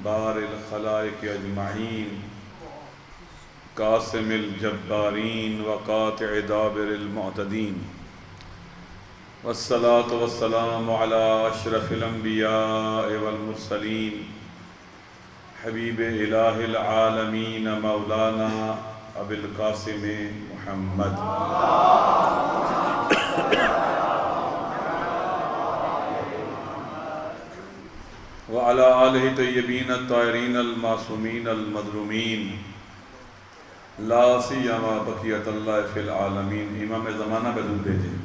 بار الخلائق اجمعین قاسم الجبارین وقاطع دابر المعتدین والصلاة والسلام علی اشرف الانبیاء والمرسلین حبیب الہ العالمین مولانا ابی القاسم محمد وعلی آلہ طیبین الطاہرین المعصومین المظلومین لا سیما بقیت اللہ فی العالمین۔ امام زمانہ پہ درود بھیجیں۔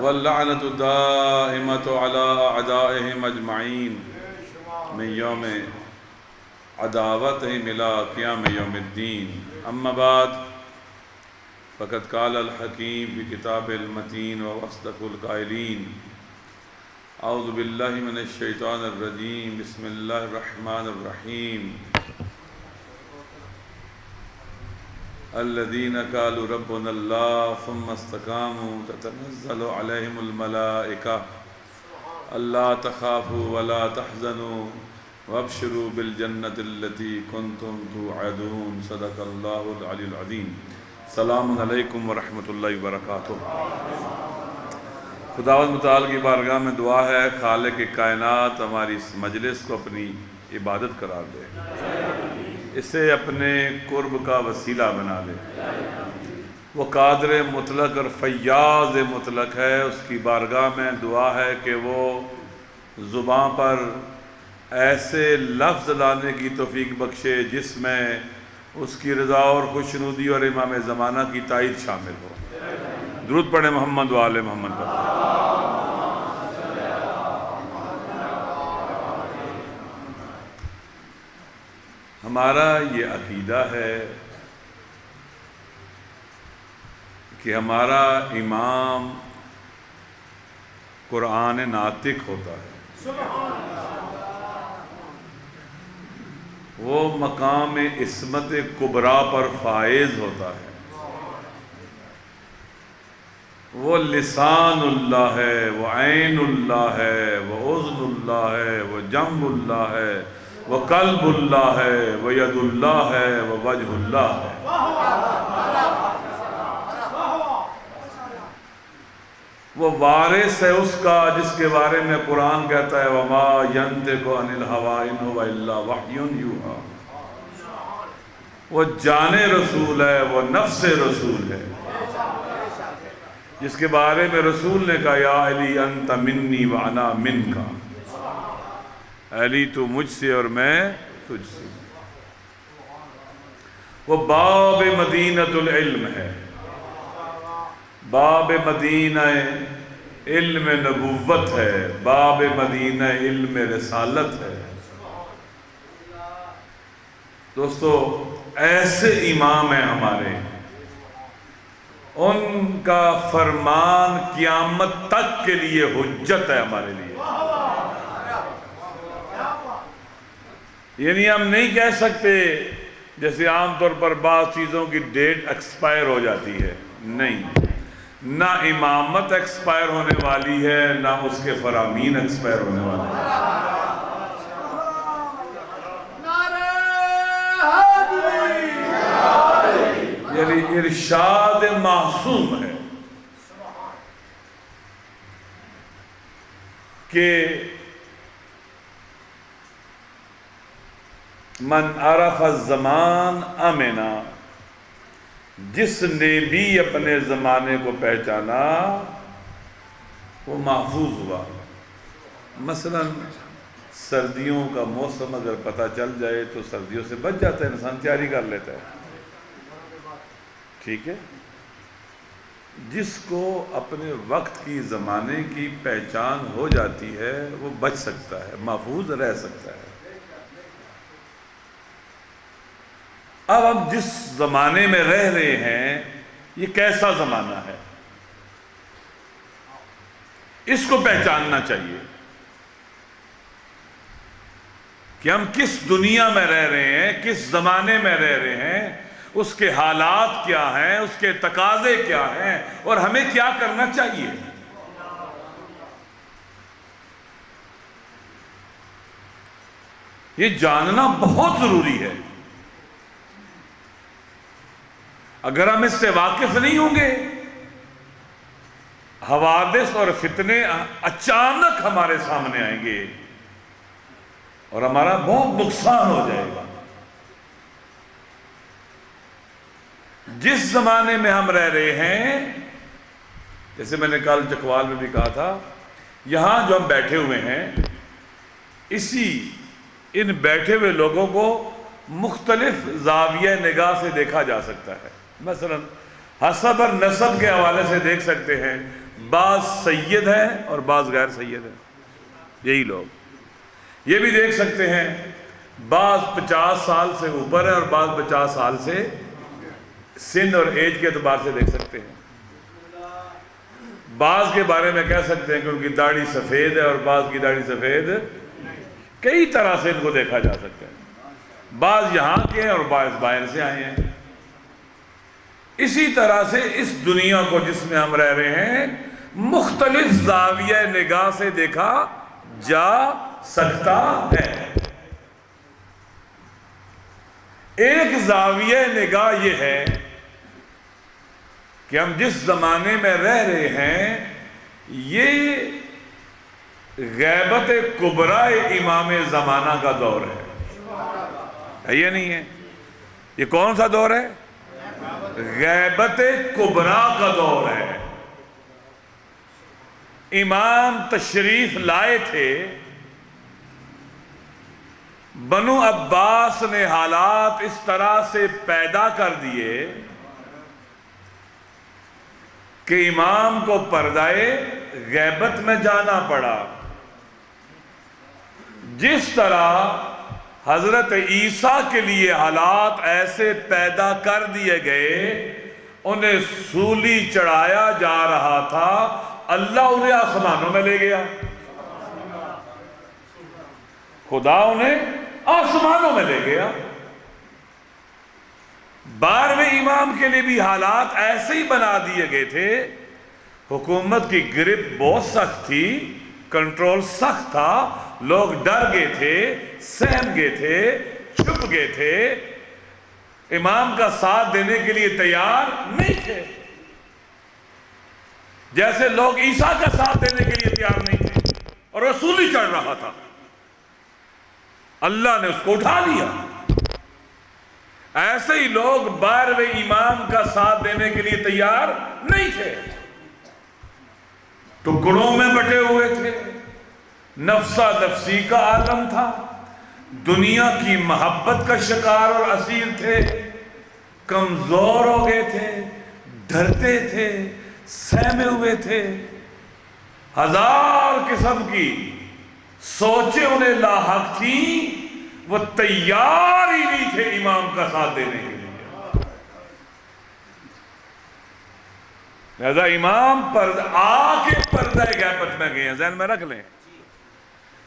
واللعنۃ الدائمۃ علی اعدائہم اجمعین من یوم عداوتہم الی قیام یوم الدین۔ اما بعد فقد قال الحکیم فی کتاب المتین واصدق القائلین اعوذ باللہ من الشیطان الرجیم بسم اللہ الرحمن الرحیم الذین قالوا ربنا اللہ ثم استقاموا تتنزل علیہم الملائکہ الا تخافوا ولا تحزنوا وابشروا بالجنة التي كنتم توعدون۔ صدق اللہ العلی العظیم۔ السلام علیکم ورحمۃ اللہ وبرکاتہ۔ خداوند متعال کی بارگاہ میں دعا ہے خالق کائنات ہماری اس مجلس کو اپنی عبادت قرار دے، اسے اپنے قرب کا وسیلہ بنا دے۔ وہ قادر مطلق اور فیاض مطلق ہے، اس کی بارگاہ میں دعا ہے کہ وہ زباں پر ایسے لفظ لانے کی توفیق بخشے جس میں اس کی رضا اور خوشنودی اور امام زمانہ کی تائید شامل ہو۔ درود پڑھیں محمد و آل محمد پر۔ ہمارا یہ عقیدہ ہے کہ ہمارا امام قرآن ناطق ہوتا ہے، وہ مقام عصمت کبریٰ پر فائز ہوتا ہے، وہ لسان اللہ ہے، وہ عین اللہ ہے، وہ اذن اللہ ہے، وہ جنب اللہ ہے، وہ قلب اللہ ہے، وہ ید اللہ ہے، وہ وجہ اللہ ہے۔ وہ وارث ہے اس کا جس کے بارے میں قرآن کہتا ہے وَمَا يَنْطِقُ عَنِ الْهَوَىٰ إِنْ هُوَ إِلَّا وَحْيٌ يُوحَىٰ۔ وہ جان رسول ہے، وہ نفس رسول ہے، جس کے بارے میں رسول نے کہا یا علی انت منی وانا منکا، علی تو مجھ سے اور میں تجھ سے۔ وہ باب مدینۃ العلم ہے، باب مدینہ علم نبوت ہے، باب مدینہ علم رسالت ہے۔ دوستو ایسے امام ہیں ہمارے، ان کا فرمان قیامت تک کے لیے حجت ہے ہمارے لیے۔ یعنی ہم نہیں کہہ سکتے جیسے عام طور پر بعض چیزوں کی ڈیٹ ایکسپائر ہو جاتی ہے، نہیں، نہ امامت ایکسپائر ہونے والی ہے نہ اس کے فرامین ایکسپائر ہونے والے ہیں۔ یعنی ارشاد معصوم ہے کہ من عرف الزمان امنا، جس نے بھی اپنے زمانے کو پہچانا وہ محفوظ ہوا۔ مثلا سردیوں کا موسم اگر پتہ چل جائے تو سردیوں سے بچ جاتا ہے، انسان تیاری کر لیتا ہے، ٹھیک ہے۔ جس کو اپنے وقت کی زمانے کی پہچان ہو جاتی ہے وہ بچ سکتا ہے، محفوظ رہ سکتا ہے۔ اب ہم جس زمانے میں رہ رہے ہیں یہ کیسا زمانہ ہے، اس کو پہچاننا چاہیے کہ ہم کس دنیا میں رہ رہے ہیں، کس زمانے میں رہ رہے ہیں، اس کے حالات کیا ہیں، اس کے تقاضے کیا ہیں اور ہمیں کیا کرنا چاہیے۔ یہ جاننا بہت ضروری ہے. اگر ہم اس سے واقف نہیں ہوں گے، حوادث اور فتنے اچانک ہمارے سامنے آئیں گے اور ہمارا بہت نقصان ہو جائے گا. جس زمانے میں ہم رہ رہے ہیں، جیسے میں نے کل چکوال میں بھی کہا تھا، یہاں جو ہم بیٹھے ہوئے ہیں، ان بیٹھے ہوئے لوگوں کو مختلف زاویہ نگاہ سے دیکھا جا سکتا ہے. مثلا حسب اور نسب کے حوالے سے دیکھ سکتے ہیں، بعض سید ہیں اور بعض غیر سید ہیں، یہی لوگ. یہ بھی دیکھ سکتے ہیں بعض 50 سال سے اوپر ہے اور بعض 50 سال سے سن اور ایج کے اعتبار سے دیکھ سکتے ہیں. بعض کے بارے میں کہہ سکتے ہیں کہ ان کی داڑھی سفید ہے اور بعض کی داڑھی سفید، کئی طرح سے ان کو دیکھا جا سکتا ہے. بعض یہاں کے ہیں اور بعض باہر سے آئے ہیں. اسی طرح سے اس دنیا کو جس میں ہم رہ رہے ہیں مختلف زاویہ نگاہ سے دیکھا جا سکتا ہے. ایک زاویہ نگاہ یہ ہے کہ ہم جس زمانے میں رہ رہے ہیں یہ غیبت کبریٰ امام زمانہ کا دور ہے یا نہیں ہے؟ یہ کون سا دور ہے؟ غیبت کبریٰ کا دور ہے. امام تشریف لائے تھے، بنو عباس نے حالات اس طرح سے پیدا کر دیے کہ امام کو پردائے غیبت میں جانا پڑا. جس طرح حضرت عیسیٰ کے لیے حالات ایسے پیدا کر دیے گئے، انہیں سولی چڑھایا جا رہا تھا، اللہ انہیں آسمانوں میں لے گیا. خدا انہیں آسمانوں میں لے گیا. 12ویں امام کے لیے بھی حالات ایسے ہی بنا دیے گئے تھے. حکومت کی گرفت بہت سخت تھی، کنٹرول سخت تھا، لوگ ڈر گئے تھے، سہم گئے تھے، چھپ گئے تھے، امام کا ساتھ دینے کے لیے تیار نہیں تھے. جیسے لوگ عیسیٰ کا ساتھ دینے کے لیے تیار نہیں تھے اور رسول ہی چڑھ رہا تھا، اللہ نے اس کو اٹھا لیا. ایسے ہی لوگ 12ویں امام کا ساتھ دینے کے لیے تیار نہیں تھے، ٹکڑوں میں بٹے ہوئے تھے، نفسا نفسی کا عالم تھا، دنیا کی محبت کا شکار اور اسیر تھے، کمزور ہو گئے تھے، ڈرتے تھے، سہمے ہوئے تھے. 1000 قسم کی سوچیں انہیں لاحق تھیں، وہ تیار ہی نہیں تھے امام کا ساتھ دینے کے لیے. لہذا امام آ کے پردہ غیبت میں گئے ہیں، ذہن میں رکھ لیں.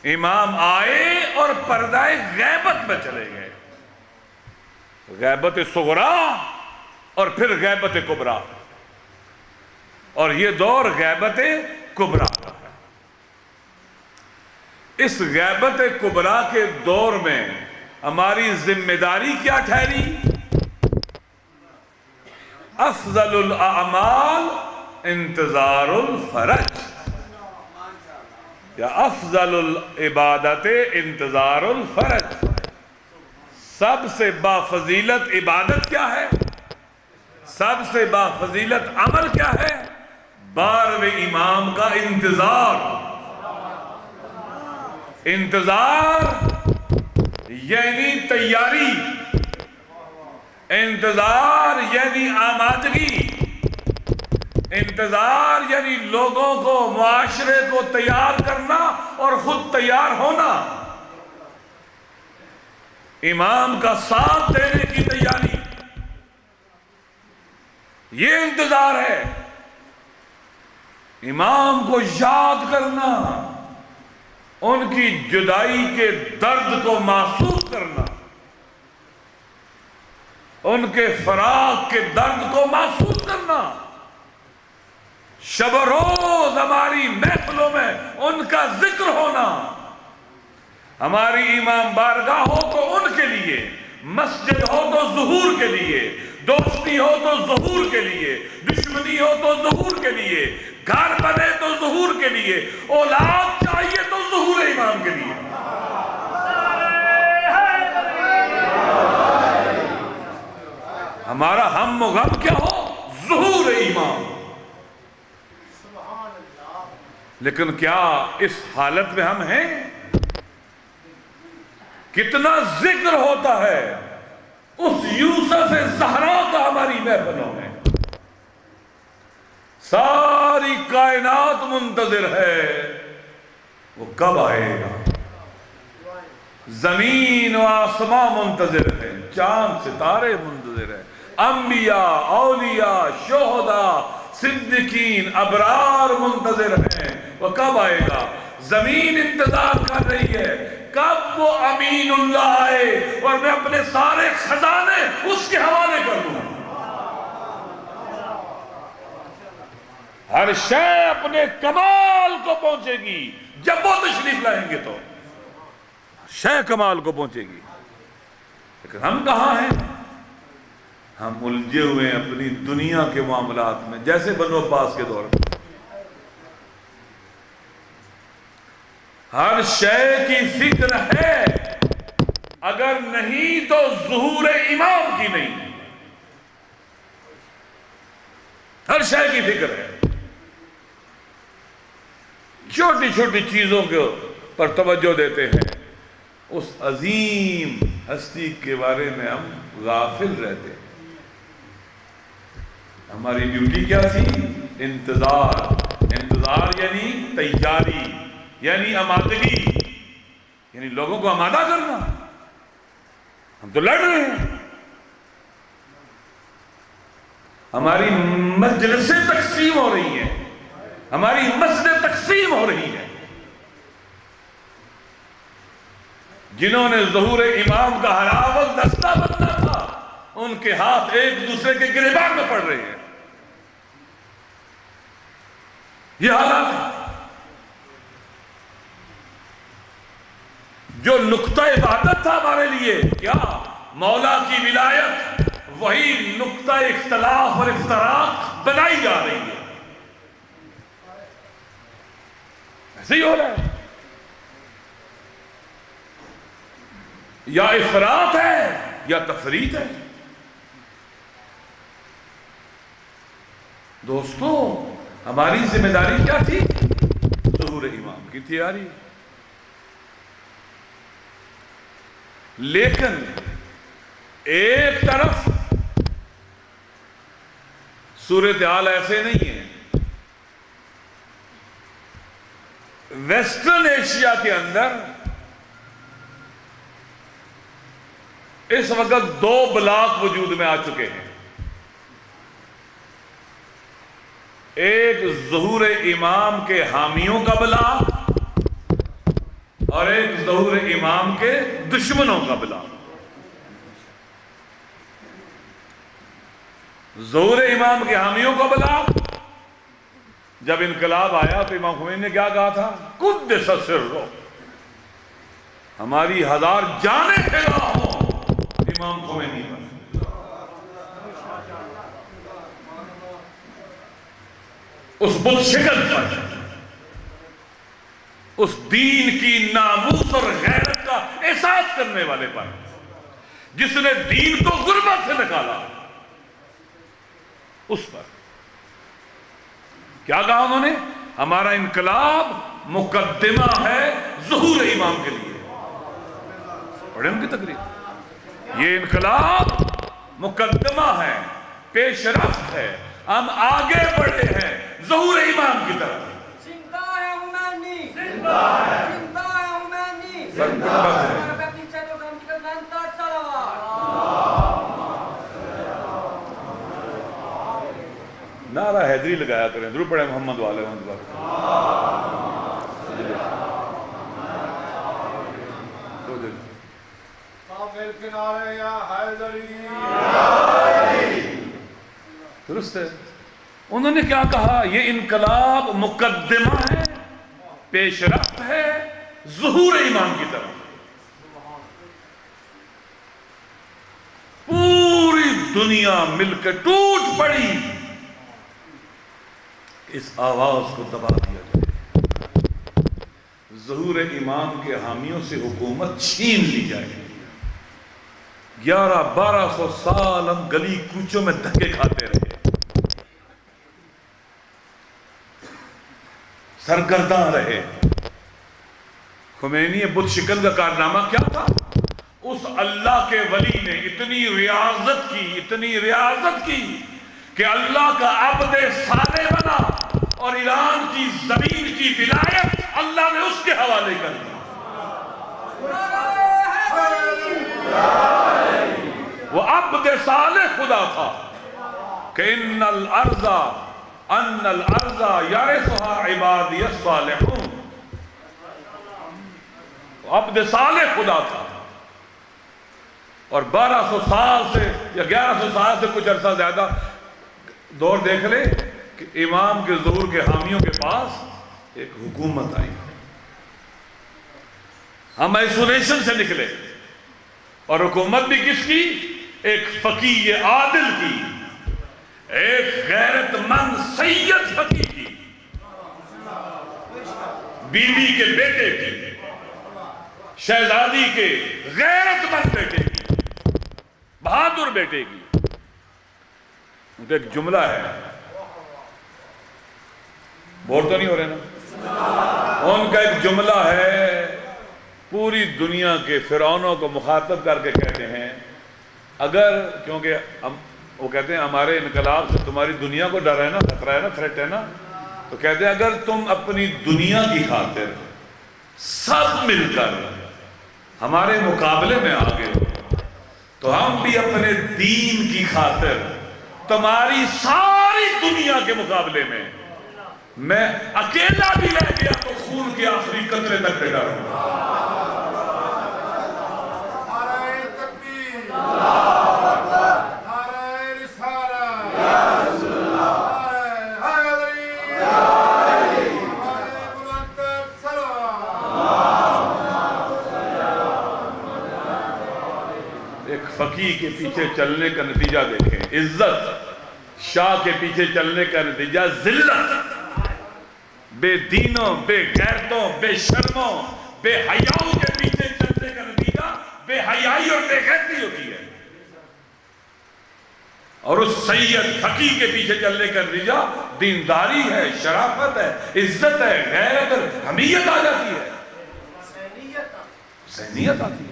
امام آئے اور پردہ غیبت میں چلے گئے. غیبت صغریٰ اور پھر غیبت کبریٰ، اور یہ دور غیبت کبریٰ کا ہے. اس غیبت کبریٰ کے دور میں ہماری ذمہ داری کیا ٹھہری؟ افضل الاعمال انتظار الفرج، یا افضل العبادت انتظار الفرج. سب سے بافضیلت عبادت کیا ہے؟ سب سے بافضیلت عمل کیا ہے؟ 12ویں امام کا انتظار. انتظار یعنی تیاری، انتظار یعنی آمادگی، انتظار یعنی لوگوں کو، معاشرے کو تیار کرنا اور خود تیار ہونا. امام کا ساتھ دینے کی تیاری، یہ انتظار ہے. امام کو یاد کرنا، ان کی جدائی کے درد کو محسوس کرنا، ان کے فراق کے درد کو محسوس کرنا. شب و روز ہماری محفلوں میں ان کا ذکر ہونا، ہماری امام بارگاہ ہو تو ان کے لیے، مسجد ہو تو ظہور کے لیے، دوستی ہو تو ظہور کے لیے، دشمنی ہو تو ظہور کے لیے، گھر بنے تو ظہور کے لیے، اولاد چاہیے تو ظہور امام کے لیے۔ ہمارا ہم و غم کیا ہو؟ ظہور امام۔ لیکن کیا اس حالت میں ہم ہیں؟ کتنا ذکر ہوتا ہے اس یوسف زہرا کا ہماری محفلوں میں، ساری کائنات منتظر ہے وہ کب آئے گا، زمین و آسماں منتظر ہے، چاند ستارے منتظر ہے، انبیاء، اولیاء، شہداء، صدیقین، ابرار منتظر ہیں وہ کب آئے گا۔ زمین انتظار کر رہی ہے کب وہ امین اللہ آئے اور میں اپنے سارے خزانے اس کے حوالے کر دوں۔ ہر شے اپنے کمال کو پہنچے گی جب وہ تشریف لائیں گے، تو شے کمال کو پہنچے گی۔ لیکن ہم کہاں ہیں؟ ہم الجھے ہوئے ہیں اپنی دنیا کے معاملات میں، جیسے بنو عباس کے دور میں۔ ہر شے کی فکر ہے، اگر نہیں تو ظہور امام کی نہیں۔ ہر شے کی فکر ہے، چھوٹی چھوٹی چیزوں پر توجہ دیتے ہیں، اس عظیم ہستی کے بارے میں ہم غافل رہتے ہیں۔ ہماری ڈیوٹی کیا تھی؟ انتظار۔ انتظار یعنی تیاری، یعنی آمادگی، یعنی لوگوں کو آمادہ کرنا۔ ہم تو لڑ رہے ہیں، ہماری مجلسیں تقسیم ہو رہی ہیں، ہماری مسجدیں تقسیم ہو رہی ہیں۔ جنہوں نے ظہور امام کا ہر وقت دستہ بننا تھا، ان کے ہاتھ ایک دوسرے کے گریبان میں پڑ رہے ہیں۔ یہ حالات ہے۔ جو نقطہ وحدت تھا ہمارے لیے، کیا مولا کی ولایت، وہی نقطہ اختلاف اور افتراق بنائی جا رہی ہے۔ ایسے ہی ہو رہا ہے، یا افراط ہے یا تفریط ہے۔ دوستو، ہماری ذمہ داری کیا تھی؟ ظہور امام کی تیاری۔ لیکن ایک طرف صورتحال ایسے نہیں ہے۔ ویسٹرن ایشیا کے اندر اس وقت 2 بلاک وجود میں آ چکے ہیں۔ ایک ظہور امام کے حامیوں کا بلاک اور ایک ظہور امام کے دشمنوں کا بلاک۔ ظہور امام کے حامیوں کا بلاک، جب انقلاب آیا تو امام خمینی نے کیا کہا تھا؟ قدس سرہ، ہماری 1000 جانیں فدا ہوں امام خمینی پر۔ اس بت شکل پر، اس دین کی ناموس اور غیرت کا احساس کرنے والے پر، جس نے دین کو غربت سے نکالا، اس پر کیا کہا انہوں نے؟ ہمارا انقلاب مقدمہ ہے ظہور امام کے لیے۔ پڑھیں ان کی تقریر، یہ انقلاب مقدمہ ہے، پیش رفت ہے، ہم آگے بڑھے ہیں ظہور امام کی طرف۔ زندہ ہے خمینی، زندہ ہے خمینی، زندہ ہے۔ نعرہ حیدری لگایا کریں، درود پڑھیں محمد والے محمد والے۔ درست ہے۔ انہوں نے کیا کہا؟ یہ انقلاب مقدمہ ہے، پیش رفت ہے ظہور امام کی طرف۔ دنیا مل کے ٹوٹ پڑی، اس آواز کو دبا دیا جائے، ظہور امام کے حامیوں سے حکومت چھین لی جائے۔ 1100-1200 سال ہم گلی کوچوں میں دھکے کھاتے رہے، سرگرداں رہے۔ خمینی بت شکن کا کارنامہ کیا تھا؟ اس اللہ کے ولی نے اتنی ریاضت کی کہ اللہ کا عبد صالح بنا، اور ایران کی زمین کی ولایت اللہ نے اس کے حوالے کر دی۔ وہ عبد صالح خدا تھا کہ ان الارض یرثها عبادی الصالحون، وہ عبد صالح خدا تھا۔ اور 1200 سال سے یا 1100 سال سے کچھ عرصہ زیادہ دور دیکھ لے کہ امام کے ظہور کے حامیوں کے پاس ایک حکومت آئی۔ ہم آئسولیشن سے نکلے، اور حکومت بھی کس کی؟ ایک فقیہ عادل کی، ایک غیرت مند سید فقیہ کی، بیوی کے بیٹے کی، شہزادی کے غیرت مند بیٹے کی، بہادر بیٹے کی۔ ایک جملہ ہے، بور تو نہیں ہو رہے نا؟ ان کا ایک جملہ ہے، پوری دنیا کے فرعونوں کو مخاطب کر کے کہتے ہیں، اگر کیونکہ وہ کہتے ہیں ہمارے انقلاب سے تمہاری دنیا کو ڈر ہے نا، خطرہ ہے نا، تھریٹ ہے نا، تو کہتے ہیں اگر تم اپنی دنیا کی خاطر سب مل کر ہمارے مقابلے میں آ گئے تو ہم بھی اپنے دین کی خاطر تمہاری ساری دنیا کے مقابلے میں اکیلا بھی رہ گیا تو خون کے آخری قطرے تک ڈٹا رہوں گا۔ فقیہ کے پیچھے چلنے کا نتیجہ دیکھیں، عزت، شاہ کے پیچھے چلنے کا نتیجہ ذلت، بے دینوں، بے غیرتوں، بے شرموں، بے حیاؤں کے پیچھے چلنے کا نتیجہ بے حیائی اور بے غیرتی ہوتی ہے، اور اس سید فقیہ کے پیچھے چلنے کا نتیجہ دینداری ہے، شرافت ہے، عزت ہے، غیرت ہے، حمیت آ جاتی ہے، ذہنیت آتی ہے۔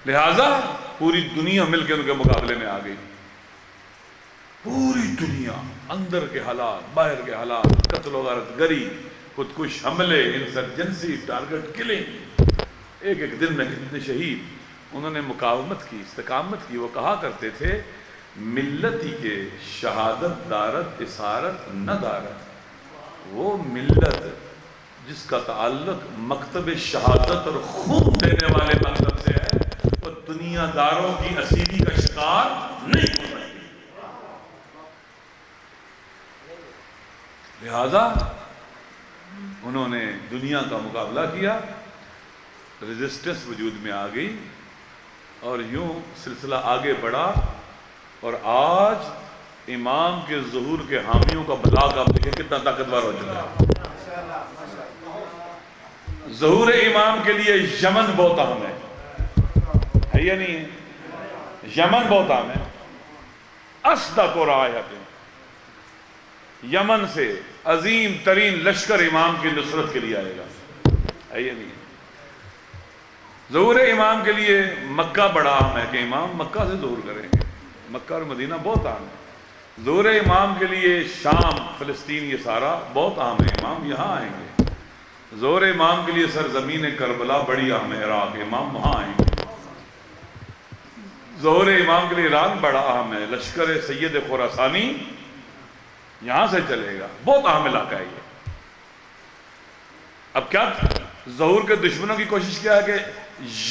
لہذا پوری دنیا مل کے ان کے مقابلے میں آ گئی، پوری دنیا، اندر کے حالات، باہر کے حالات، قتل و غارت گری، خودکش حملے، انسرجنسی، ٹارگٹ کلنگ، ایک ایک دن میں کتنے شہید۔ انہوں نے مقاومت کی، استقامت کی۔ وہ کہا کرتے تھے ملتی کے شہادت دارت اسارت نہ دارت، وہ ملت جس کا تعلق مکتب شہادت اور خون دینے والے مکتب سے ہے، وہ دنیا داروں کی اسیری کا شکار نہیں ہو سکتی۔ لہذا انہوں نے دنیا کا مقابلہ کیا، ریزسٹنس وجود میں آ گئی، اور یوں سلسلہ آگے بڑھا، اور آج امام کے ظہور کے حامیوں کا بلاغ آپ دیکھیں کتنا طاقتور ہو چکا ہے۔ ظہور امام کے لیے یمن بہت اہم ہے یا نہیں ہے؟ یمن بہت اہم ہے۔ اصدق و رایت، یمن سے عظیم ترین لشکر امام کی نصرت کے لیے آئے گا، ہے یا نہیں ہے؟ ظہور امام کے لیے مکہ بڑا اہم ہے کہ امام مکہ سے ظہور کریں گے، مکہ اور مدینہ بہت اہم ہے۔ ظہور امام کے لیے شام، فلسطین، یہ سارا بہت اہم ہے، امام یہاں آئیں گے۔ ظہور امام کے لیے سرزمین کربلا بڑی اہم ہے، عراق، امام وہاں آئیں گے۔ ظہور امام کے لیے ایران بڑا اہم ہے، لشکر سید خراسانی یہاں سے چلے گا، بہت اہم علاقہ ہے یہ۔ اب کیا ظہور کے دشمنوں کی کوشش کیا ہے کہ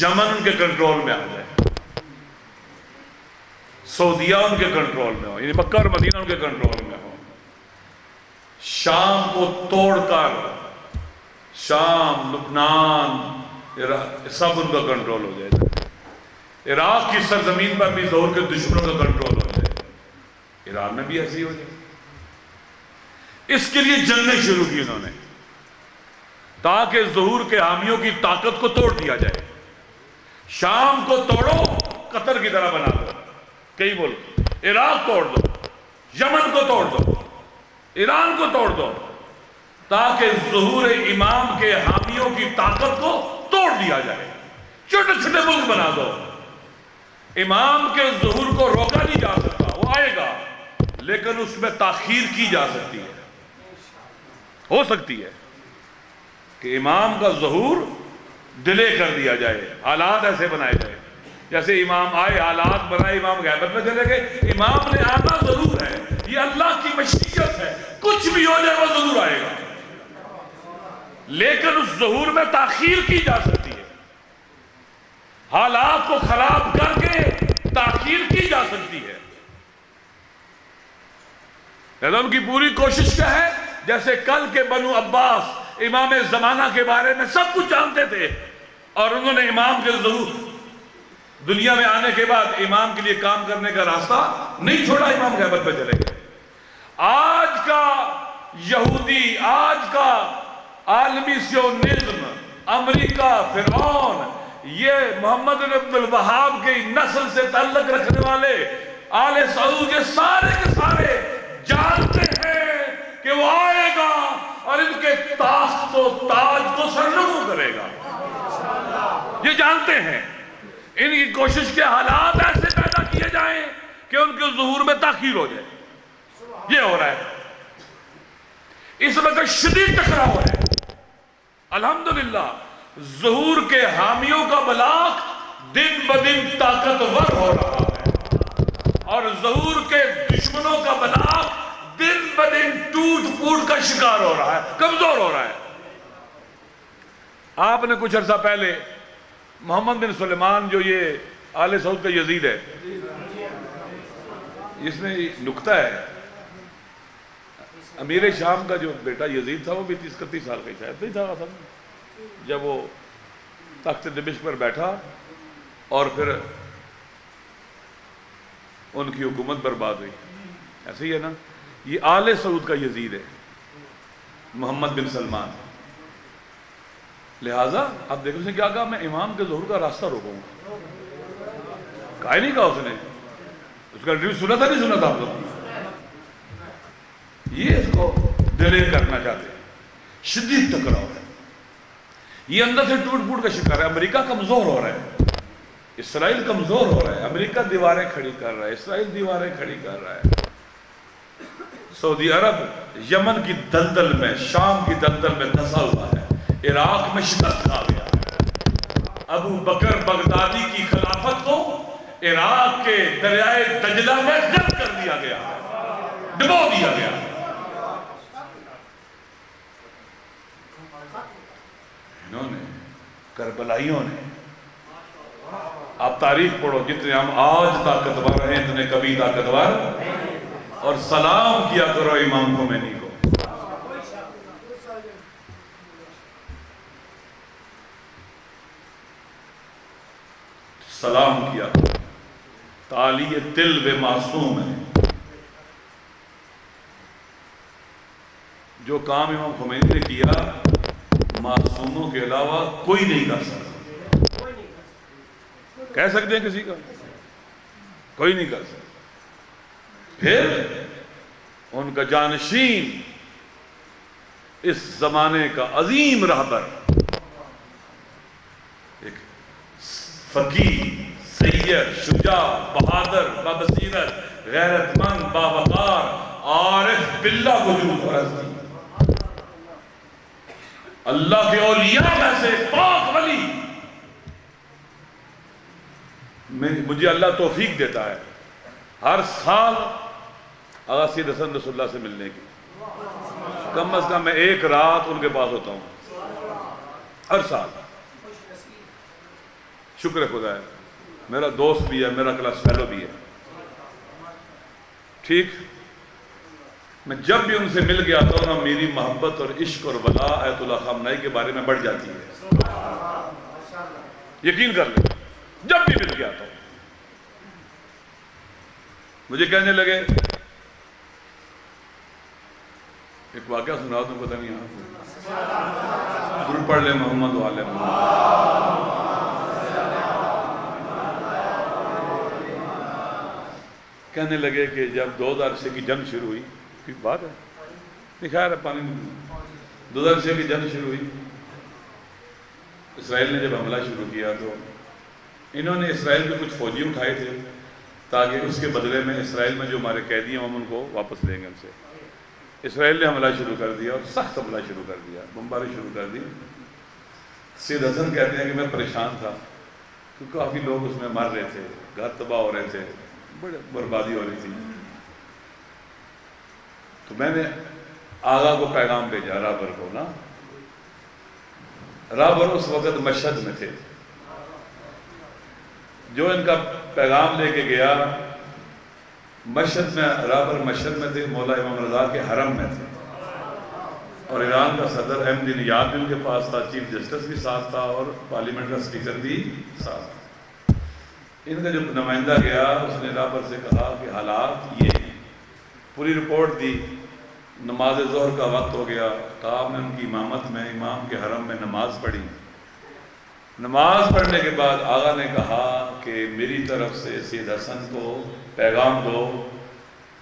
یمن ان کے کنٹرول میں آ جائے، سعودیہ ان کے کنٹرول میں ہو، یعنی مکہ اور مدینہ ان کے کنٹرول میں ہو، شام کو توڑ کر شام، لبنان، سب ان کا کنٹرول ہو جائے گا۔ عراق کی سرزمین پر بھی ظہور کے دشمنوں کا کنٹرول ہو جائے، ایران میں بھی ایسے ہی ہو جائے۔ اس کے لیے جنگیں شروع کی انہوں نے تاکہ ظہور کے حامیوں کی طاقت کو توڑ دیا جائے۔ شام کو توڑو، قطر کی طرح بنا دو، کئی ملک، عراق توڑ دو، یمن کو توڑ دو، ایران کو توڑ دو، تاکہ ظہور امام کے حامیوں کی طاقت کو توڑ دیا جائے۔ چھوٹے چھوٹے ملک بنا دو۔ امام کے ظہور کو روکا نہیں جا سکتا، وہ آئے گا، لیکن اس میں تاخیر کی جا سکتی ہے۔ ہو سکتی ہے کہ امام کا ظہور ڈیلے کر دیا جائے، حالات ایسے بنائے جائے، جیسے امام آئے، حالات بنائے، امام غیبت میں چلے گئے، امام نے آنا ضرور ہے، یہ اللہ کی مشیت ہے، کچھ بھی ہو جائے وہ ضرور آئے گا، لیکن اس ظہور میں تاخیر کی جا سکتی ہے، حالات کو خراب کر کے تاخیر کی جا سکتی ہے۔ ان کی پوری کوشش کیا ہے؟ جیسے کل کے بنو عباس امام زمانہ کے بارے میں سب کچھ جانتے تھے، اور انہوں نے امام کے ظہور دنیا میں آنے کے بعد امام کے لیے کام کرنے کا راستہ نہیں چھوڑا، امام غیبت پہ چلے گئے۔ آج کا یہودی، آج کا عالمی سیونزم، امریکہ، فرعون، یہ محمد بن عبد الوہاب کی نسل سے تعلق رکھنے والے آل سعود، یہ سارے کے سارے جانتے ہیں کہ وہ آئے گا اور ان کے تاخت و تاج کو سرنگوں کرے گا، یہ جانتے ہیں۔ ان کی کوشش کے حالات ایسے پیدا کیے جائیں کہ ان کے ظہور میں تاخیر ہو جائے، یہ ہو رہا ہے۔ اس وقت شدید ٹکراؤ ہے۔ الحمدللہ ظہور کے حامیوں کا بلاک دن بدن طاقتور ہو رہا ہے، اور ظہور کے دشمنوں کا بلاک دن بدن ٹوٹ پھوٹ کا شکار ہو رہا ہے، کمزور ہو رہا ہے۔ آپ نے کچھ عرصہ پہلے محمد بن سلیمان، جو یہ آل سعود کا یزید ہے، اس میں نکتہ ہے، امیر شام کا جو بیٹا یزید تھا وہ بھی 30-31 سال کا شاید نہیں تھا، جب وہ تخت دمشق پر بیٹھا اور پھر ان کی حکومت برباد ہوئی، ایسے ہی ہے نا۔ یہ آل سعود کا یزید ہے، محمد بن سلمان۔ لہٰذا اب دیکھو اس نے کیا کہا، میں امام کے ظہور کا راستہ روکوں گا، کہا ہی نہیں کہا اس نے، اس کا انٹرویو سنا تھا نہیں سنا تھا آپ لوگ؟ یہ اس کو ڈیلے کرنا چاہتے ہیں، شدید ٹکراؤ ہے، یہ اندر سے ٹوٹ پھوٹ کا شکار ہے۔ امریکہ کمزور ہو رہا ہے، اسرائیل کمزور ہو رہا ہے، امریکہ دیواریں کھڑی کر رہا ہے، اسرائیل دیواریں کھڑی کر رہا ہے۔ سعودی عرب یمن کی دلدل میں، شام کی دلدل میں دھنسا ہوا ہے، عراق میں شکست کھا گیا ہے۔ ابو بکر بغدادی کی خلافت کو عراق کے دریائے دجلہ میں غرق کر دیا گیا، ڈبو دیا گیا۔ انہوں نے، کربلائیوں نے، آپ تاریخ پڑھو، جتنے ہم آج طاقتور ہیں اتنے کبھی طاقتور، اور سلام کیا کرو امام خمینی کو۔ سلام کیا، تعالی دل و معصوم ہے۔ جو کام امام خمینی نے کیا معصوموں کے علاوہ کوئی نہیں کر سکتا۔ کہہ سکتے ہیں کسی کا؟ کوئی نہیں کر سکتا۔ پھر ان کا جانشین، اس زمانے کا عظیم رہبر، ایک فقیہ، سید، شجاع، بہادر، بابصیرت، غیرت مند، باوقار، عارف باللہ وجود پرست، اللہ کے اولیاء میں سے پاک ولی، مجھے اللہ توفیق دیتا ہے ہر سال آغا سید حسن رسول اللہ سے ملنے کی، کم از کم میں ایک رات ان کے پاس ہوتا ہوں ہر سال۔ شکر خدا ہے، میرا دوست بھی ہے، میرا کلاس فیلو بھی ہے، ٹھیک۔ میں جب بھی ان سے مل گیا تو نا میری محبت اور عشق اور ولا آیت اللہ خامنہئی کے بارے میں بڑھ جاتی ہے، یقین کر لیں۔ جب بھی مل گیا تو مجھے کہنے لگے، ایک واقعہ سنا دوں، پتہ نہیں آپ درود پڑھ لیں محمد والے محمد۔ کہنے لگے کہ جب 2006 کی جنگ شروع ہوئی، کوئی بات ہے نہیں، خیر ہے پانی نہیں، 2006 کی جنگ شروع ہوئی، اسرائیل نے جب حملہ شروع کیا تو انہوں نے اسرائیل میں کچھ فوجی اٹھائے تھے تاکہ اس کے بدلے میں اسرائیل میں جو ہمارے قیدی ہیں ہم ان کو واپس لیں گے ان سے۔ اسرائیل نے حملہ شروع کر دیا اور سخت حملہ شروع کر دیا، بمباری شروع کر دی۔ سید حسن کہتے ہیں کہ میں پریشان تھا کیونکہ کافی لوگ اس میں مر رہے تھے، گھر تباہ ہو رہے تھے، بڑی بربادی ہو رہی تھی۔ تو میں نے آغا کو پیغام بھیجا، رابر کو نا، رابر اس وقت مشہد میں تھے، جو ان کا پیغام لے کے گیا مشہد میں، رابر مشہد میں تھے، مولا امام رضا کے حرم میں تھے، اور ایران کا صدر احمدی نژاد بھی ان کے پاس تھا، چیف جسٹس بھی ساتھ تھا اور پارلیمنٹ کا سپیکر بھی ساتھ تھا۔ ان کا جو نمائندہ گیا اس نے رابر سے کہا کہ حالات یہ ہیں، پوری رپورٹ دی، نماز ظہر کا وقت ہو گیا، کہا میں ان کی امامت میں امام کے حرم میں نماز پڑھی، نماز پڑھنے کے بعد آغا نے کہا کہ میری طرف سے سید حسن کو پیغام دو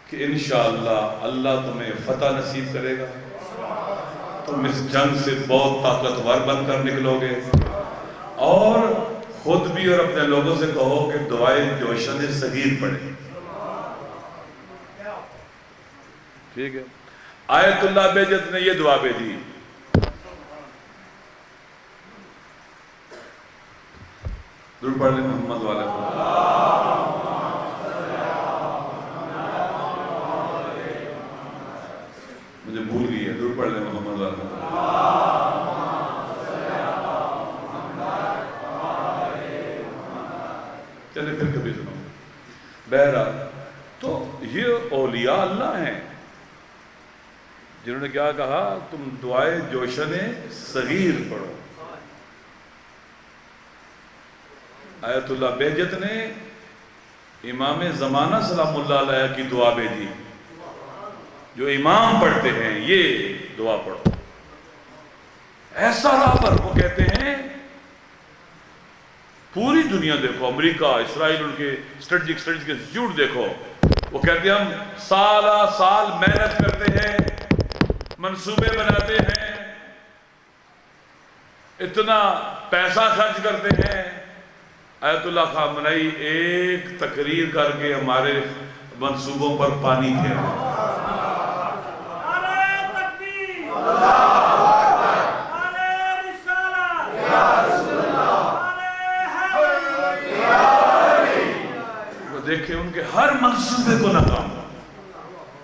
کہ انشاءاللہ اللہ تمہیں فتح نصیب کرے گا، تم اس جنگ سے بہت طاقتور بن کر نکلو گے، اور خود بھی اور اپنے لوگوں سے کہو کہ دعائے جوشن صغیر پڑھیں۔ ٹھیک ہے، آیت اللہ بہجت نے یہ دعا بھیجی، درود پڑھ لیں محمد والے مجھے بھول گئی ہے، درود پڑھ لیں محمد والے۔ چلے پھر کبھی سنو۔ بہرحال تو یہ اولیاء اللہ ہیں جنہوں نے کیا کہا، تم دعائے جوشن صغیر پڑھو۔ آیت اللہ بہجت نے امام زمانہ سلام اللہ علیہ کی دعا بھیجی، جو امام پڑھتے ہیں یہ دعا پڑھو۔ ایسا رابر، وہ کہتے ہیں پوری دنیا دیکھو، امریکہ، اسرائیل، ان کے اسٹریٹجک انسٹیٹیوٹ دیکھو، وہ کہتے ہیں ہم سالہ سال محنت کرتے ہیں، منصوبے بناتے ہیں، اتنا پیسہ خرچ کرتے ہیں۔ آیت اللہ خامنئی ایک تقریر کر کے ہمارے منصوبوں پر پانی پھیر دیں۔ وہ دیکھیں ان کے ہر منصوبے کو ناکام۔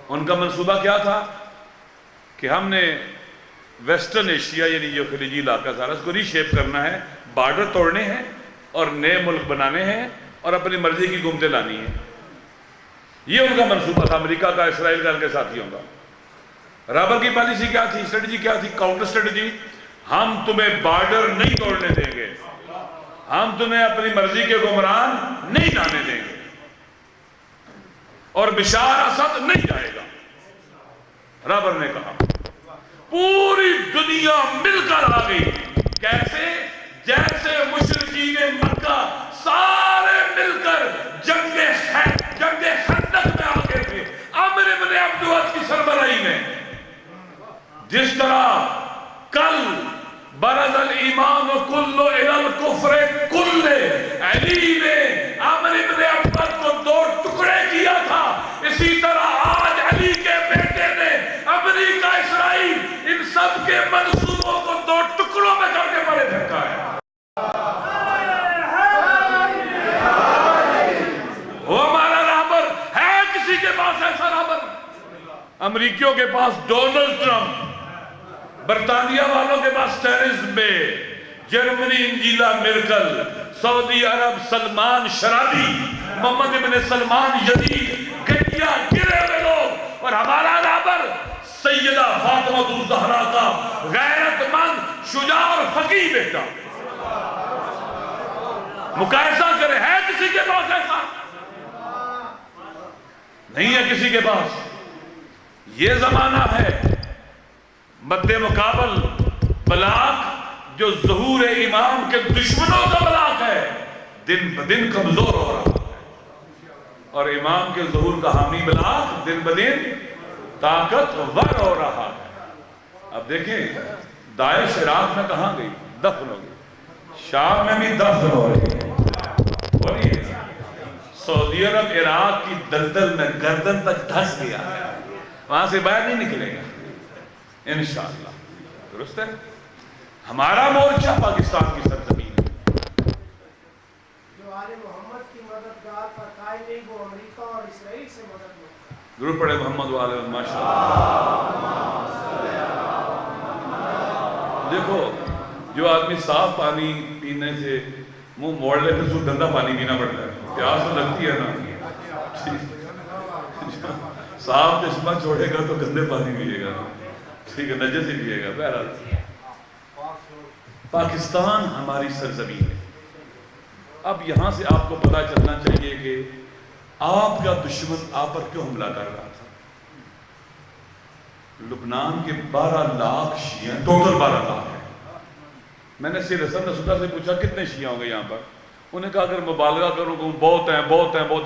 ان کا منصوبہ کیا تھا کہ ہم نے ویسٹرن ایشیا یعنی جو خلیجی علاقہ سارا اس کو ری شیپ کرنا ہے، بارڈر توڑنے ہیں اور نئے ملک بنانے ہیں اور اپنی مرضی کی حکومتیں لانی ہیں۔ یہ ان کا منصوبہ تھا، امریکہ کا، اسرائیل کا، ان کے ساتھیوں کا۔ رابر کی پالیسی کیا تھی، اسٹریٹجی کیا تھی، کاؤنٹر اسٹریٹجی، ہم تمہیں بارڈر نہیں توڑنے دیں گے، ہم تمہیں اپنی مرضی کے حکمران نہیں لانے دیں گے، اور بشار اسد نہیں جائے گا۔ رابر نے کہا پوری دنیا مل کر آ گئی، کیسے؟ جیسے مشرکین مکہ سارے مل کر جنگ خندق میں آ گئے تھے، عامر بن عبد ود کی سربراہی میں۔ جس طرح کل برز الایمان کل الی الکفر کل، علی نے عامر بن عبد ود کو دو ٹکڑے کیا تھا، اسی طرح آج علی کے بیٹے نے امریکہ، اسرائیل، ان سب کے منصوبوں کو دو ٹکڑوں میں کر کے بڑے پھینکا ہے۔ وہ ہمارا رابر ہے، کسی کے پاس ایسا رابر؟ امریکیوں کے پاس ڈونلڈ ٹرمپ، برطانیہ والوں کے پاس ٹیریزا مے، جرمنی انجیلا مرکل، سعودی عرب سلمان شرابی، محمد ابن سلمان یزید، گٹیا گرے ہوئے لوگ، اور ہمارا رابر سیدہ فاطمہ الزہرا کا غیرت مند، شجاع اور فقیہ بیٹا۔ مقایسہ کرے، ہے کسی کے پاس ایسا؟ نہیں ہے کسی کے پاس۔ یہ زمانہ ہے مد مقابل بلاغ جو ظہور امام کے دشمنوں کا بلاغ ہے، دن بدن کمزور ہو رہا ہے، اور امام کے ظہور کا حامی بلاغ دن بدن طاقتور ہو رہا ہے۔ اب دیکھیں داعش عراق میں کہاں گئی؟ دفن ہو گئی۔ شام میں بھی دفن ہو رہی ہے، ہو رہی ہے۔ سعودی عرب عراق کی دلدل میں گردن تک دھس گیا ہے، وہاں سے باہر نہیں نکلے گا انشاءاللہ۔ درست ہے؟ ہمارا مورچہ پاکستان کی سرزمین ہے۔ جو آل محمد کی مددگار پر قائم نہیں، وہ امریکہ اور اسرائیل سے مدد مانگتا ہے۔ ضرور پڑھے محمد والے ماشاءاللہ۔ دیکھو جو آدمی صاف پانی پینے سے منہ موڑ لے تو اس کو گندا پانی پینا پڑتا ہے، پیاس تو لگتی ہے نا۔ صاف چشمہ چھوڑے گا تو گندے پانی پیے گا، ٹھیک ہے، نجس ہی پیے گا۔ بہرحال پاکستان ہماری سرزمین ہے۔ اب یہاں سے آپ کو پتہ چلنا چاہیے کہ آپ کا دشمن آپ پر کیوں حملہ کر رہا تھا۔ لبنان کے 12 لاکھ شیعہ، ٹوٹل 12 لاکھ ہیں۔ میں نے سید حسن نصراللہ سے پوچھا کتنے شیعہ ہوں گے یہاں پر؟ انہیں کہا اگر مبالغہ کروں کہ بہت ہیں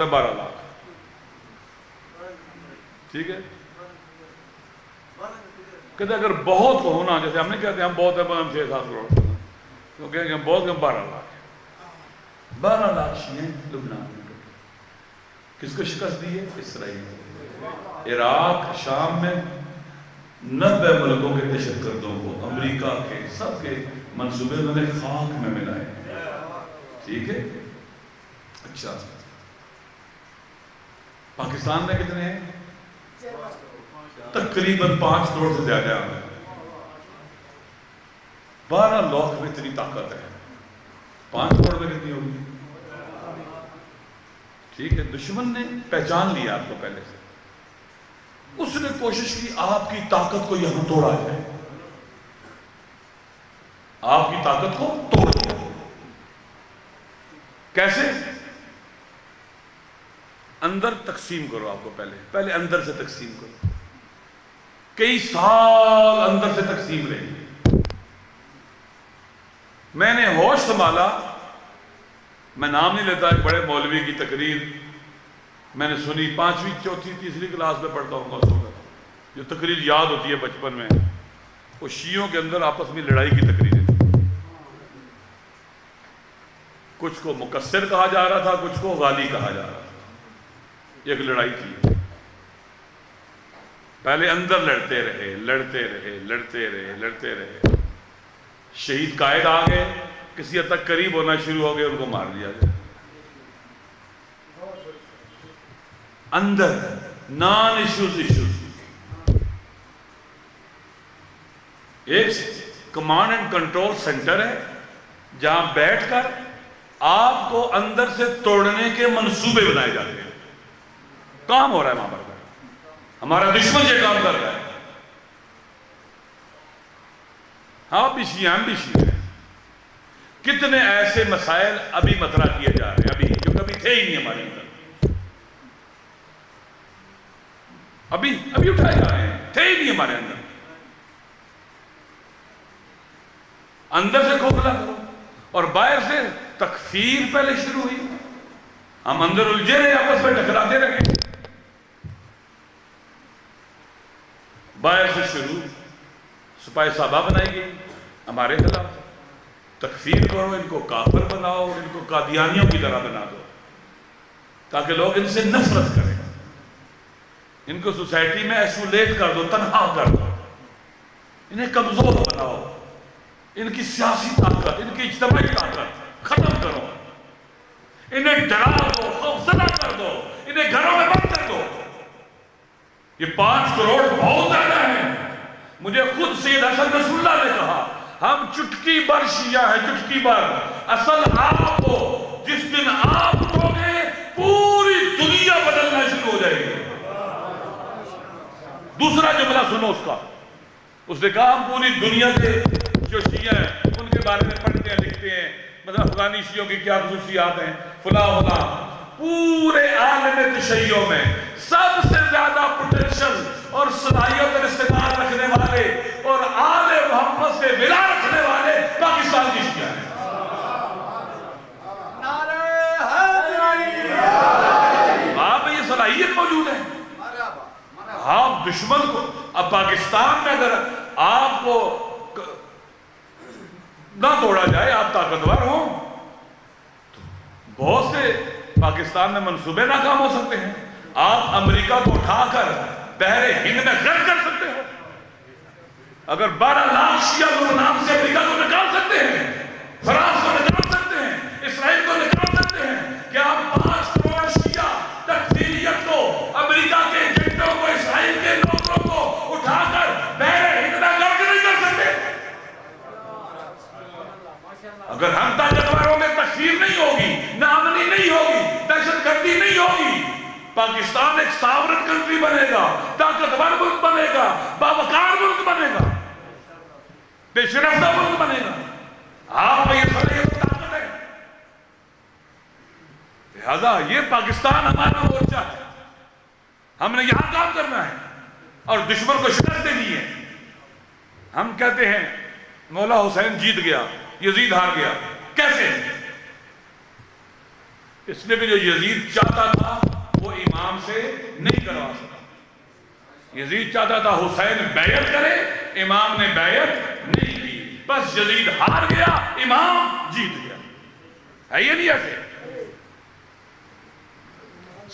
12 لاکھ۔ ٹھیک ہے، کہتے اگر بہت کو ہونا، جیسے ہم نے کہتے ہیں ہم بہت ہیں، ہم 6-7 کروڑ، تو کہیں گے ہم بہت ہیں 12 لاکھ۔ 12 لاکھ شیعہ لبنان میں کس کو شکست دی ہے؟ اسرائیل۔ عراق، شام میں 90 ملکوں کے دہشت گردوں کو، امریکہ کے، سب کے منصوبے انہوں نے خاک میں ملائے۔ ٹھیک ہے، اچھا پاکستان میں کتنے ہیں؟ تقریباً 5 کروڑ سے زیادہ ہیں۔ 12 لاکھ میں اتنی طاقت ہے، 5 کروڑ میں کتنی ہوگی؟ ٹھیک ہے، دشمن نے پہچان لیا آپ کو پہلے سے، اس نے کوشش کی آپ کی طاقت کو یہاں توڑا جائے، آپ کی طاقت کو توڑ دیا۔ کیسے؟ اندر تقسیم کرو آپ کو، پہلے اندر سے تقسیم کرو۔ کئی سال اندر سے تقسیم رہی۔ میں نے ہوش سنبھالا، میں نام نہیں لیتا، ایک بڑے مولوی کی تقریر میں نے سنی، 5ویں 4تھی 3ری کلاس میں پڑھتا ہوں گا، جو تقریر یاد ہوتی ہے بچپن میں، وہ شیعوں کے اندر آپس میں لڑائی کی تقریر ہے۔ کچھ کو مقصر کہا جا رہا تھا، کچھ کو غالی کہا جا رہا تھا، ایک لڑائی تھی۔ پہلے اندر لڑتے رہے، شہید قائد آ گئے، کسی حد تک قریب ہونا شروع ہو گئے، ان کو مار دیا گیا۔ اندر نان ایشوز، ایک کمانڈ اینڈ کنٹرول سینٹر ہے جہاں بیٹھ کر آپ کو اندر سے توڑنے کے منصوبے بنائے جاتے ہیں۔ کام ہو رہا ہے وہاں پر، ہمارا دشمن یہ کام کر رہا ہے۔ ہاں بھی شیعہ، ہم بھی شیعہ ہیں۔ کتنے ایسے مسائل ابھی مطرح کیے جا رہے ہیں، ابھی جو کبھی تھے ہی نہیں ہمارے اندر، ابھی اٹھائے جا رہے ہیں، تھے ہی نہیں ہمارے اندر۔ اندر سے کھوکھلا کرو، اور باہر سے تکفیر پہلے شروع ہوئی، ہم اندر الجھے رہے، آپس میں ٹکراتے رہے۔ باہر سے شروع سپاہی صحابہ بنائی گئی ہمارے خلاف، تکفیر کرو، ان کو کافر بناؤ، ان کو قادیانیوں کی طرح بنا دو تاکہ لوگ ان سے نفرت کریں، ان کو سوسائٹی میں ایسولیٹ کر دو، تنہا کر دو، انہیں کمزور بناؤ، ان کی سیاسی طاقت، ان کی اجتماعی طاقت ختم کرو، انہیں ڈرا دو، خوفزدہ کر دو، انہیں گھروں میں بند کر دو۔ یہ 5 کروڑ بہت زیادہ ہیں۔ مجھے خود سید حسن نصراللہ نے کہا ہم چٹکی بھر شیعہ ہیں، چٹکی بھر، اصل آپ کو جس دن آپ کو گے پوری دنیا بدلنا شروع ہو جائے گی۔ دوسرا جملہ سنو اس کا، اس نے کہا ہم پوری دنیا کے جو شیعہ ہیں ان کے بارے میں پڑھتے ہیں، لکھتے ہیں، مطلب افغانی شیعوں کی کیا خصوصیات ہیں، فلاں فلاں. پورے عالم تشیع میں سب سے زیادہ پوٹینشل اور صلاحیت اور استعداد رکھنے والے اور آل محمد سے ولا رکھنے والے پاکستان کی شیعہ ہیں. وہاں پہ یہ صلاحیت موجود ہے. آپ دشمن کو، اب پاکستان میں اگر آپ کو نہ توڑا جائے، آپ طاقتور ہوں تو بہت سے پاکستان میں منصوبے ناکام ہو سکتے ہیں. آپ امریکہ کو اٹھا کر بحر ہند میں غرق کر سکتے ہو. اگر 12 لاکھ شیعہ نام سے امریکہ کو نکال سکتے ہیں، فرانس کو نکال سکتے ہیں، اسرائیل کو نکال سکتے ہیں، کیا آپ 5 کروڑ شیعہ تکفیریت کو، امریکہ کے ایجنٹوں کو، اسرائیل کے نوکروں کو اٹھا کر بحر ہند میں غرق نہیں کر سکتے؟ اگر ہم طاقتوروں میں تکفیر نہیں ہوگی، نامنی نہیں ہوگی، دہشت گردی نہیں ہوگی، پاکستان ایک ساورن کنٹری بنے گا، طاقتور ملک بنے گا، باوقار ملک بنے گا، پیش رفتہ ملک بنے گا. آپ میں یہ صلاحیت و طاقت ہے. لہذا یہ پاکستان ہمارا مورچہ ہے. ہم نے یہاں کام کرنا ہے اور دشمن کو شکست دینی ہے. ہم کہتے ہیں مولا حسین جیت گیا، یزید ہار گیا. کیسے؟ اس لیے کہ جو یزید چاہتا تھا وہ امام سے نہیں کروا سکا. یزید چاہتا تھا حسین بیعت کرے، امام نے بیعت نہیں کی، بس یزید ہار گیا، امام جیت گیا. ہے یہ نہیں ایسے؟